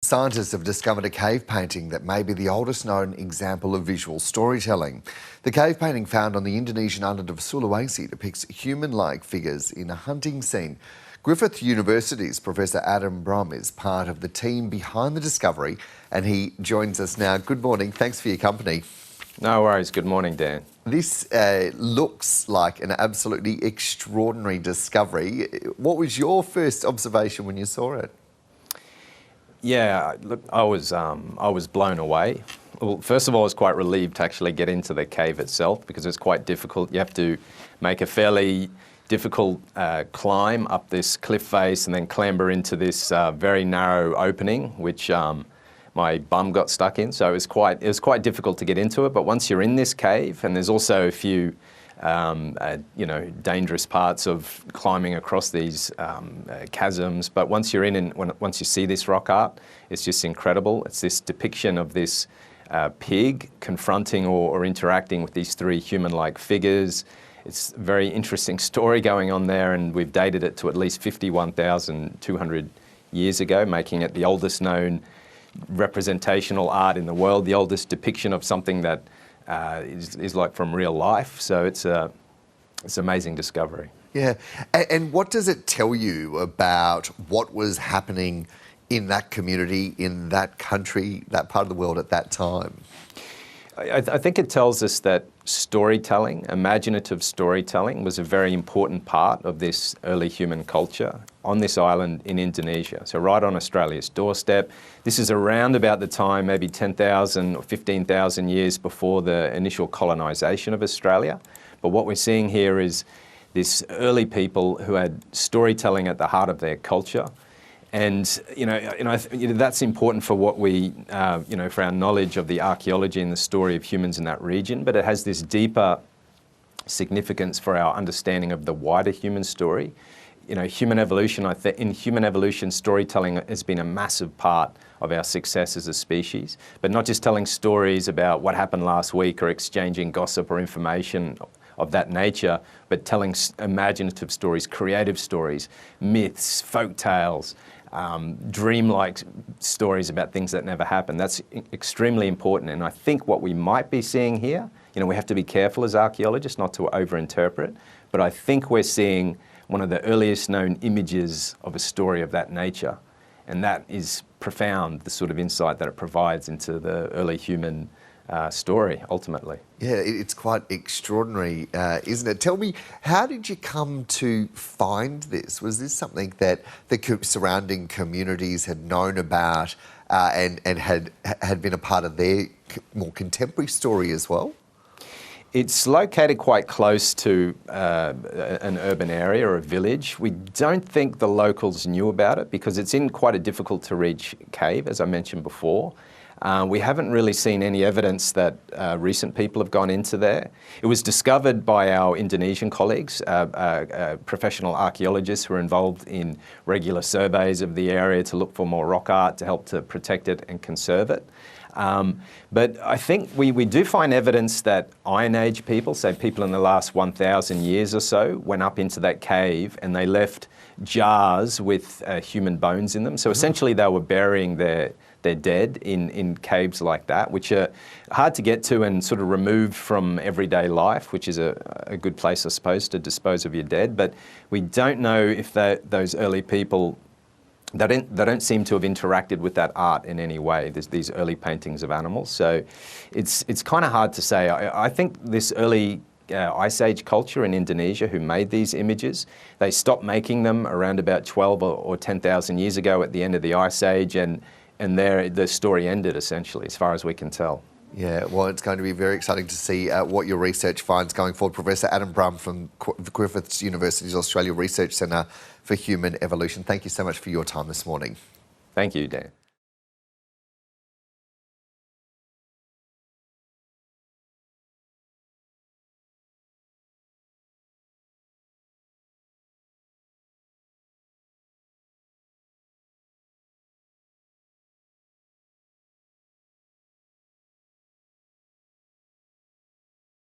Scientists have discovered a cave painting that may be the oldest known example of visual storytelling. The cave painting found on the Indonesian island of Sulawesi depicts human-like figures in a hunting scene. Griffith University's Professor Adam Brum is part of the team behind the discovery, and he joins us now. Good morning. Thanks for your company. No worries. Good morning, Dan. This looks like an absolutely extraordinary discovery. What was your first observation when you saw it? Yeah, look, I was blown away. Well, first of all, I was quite relieved to actually get into the cave itself because it's quite difficult. You have to make a fairly difficult climb up this cliff face and then clamber into this very narrow opening, which my bum got stuck in. So it was quite difficult to get into it. But once you're in this cave, and there's also a few dangerous parts of climbing across these chasms. But once you're in and once you see this rock art, it's just incredible. It's this depiction of this pig confronting or interacting with these three human-like figures. It's a very interesting story going on there, and we've dated it to at least 51,200 years ago, making it the oldest known representational art in the world, the oldest depiction of something that is like from real life. So it's an amazing discovery. Yeah, and what does it tell you about what was happening in that community, in that country, that part of the world at that time? I think it tells us that storytelling, imaginative storytelling, was a very important part of this early human culture on this island in Indonesia. So right on Australia's doorstep. This is around about the time, maybe 10,000 or 15,000 years before the initial colonisation of Australia. But what we're seeing here is this early people who had storytelling at the heart of their culture. And that's important for what we, for our knowledge of the archaeology and the story of humans in that region. But it has this deeper significance for our understanding of the wider human story. Human evolution. In human evolution, storytelling has been a massive part of our success as a species. But not just telling stories about what happened last week or exchanging gossip or information of that nature, but telling imaginative stories, creative stories, myths, folk tales, dreamlike stories about things that never happened. That's extremely important. And I think what we might be seeing here, we have to be careful as archaeologists not to overinterpret, but I think we're seeing one of the earliest known images of a story of that nature. And that is profound, the sort of insight that it provides into the early human story, ultimately. Yeah, it's quite extraordinary, isn't it? Tell me, how did you come to find this? Was this something that the surrounding communities had known about and had been a part of their more contemporary story as well? It's located quite close to an urban area or a village. We don't think the locals knew about it because it's in quite a difficult to reach cave, as I mentioned before. We haven't really seen any evidence that recent people have gone into there. It was discovered by our Indonesian colleagues, professional archaeologists who are involved in regular surveys of the area to look for more rock art to help to protect it and conserve it. But I think we do find evidence that Iron Age people, say people in the last 1,000 years or so, went up into that cave and they left jars with human bones in them. So essentially they were burying their dead in caves like that, which are hard to get to and sort of removed from everyday life, which is a good place, I suppose, to dispose of your dead. But we don't know if those early people, they don't seem to have interacted with that art in any way. There's these early paintings of animals. So it's kind of hard to say. I think this early Ice Age culture in Indonesia who made these images, they stopped making them around about 12 or 10,000 years ago at the end of the Ice Age, and there the story ended essentially, as far as we can tell. Yeah, well, it's going to be very exciting to see what your research finds going forward. Professor Adam Brum from Griffith University's Australia Research Centre for Human Evolution. Thank you so much for your time this morning. Thank you, Dan.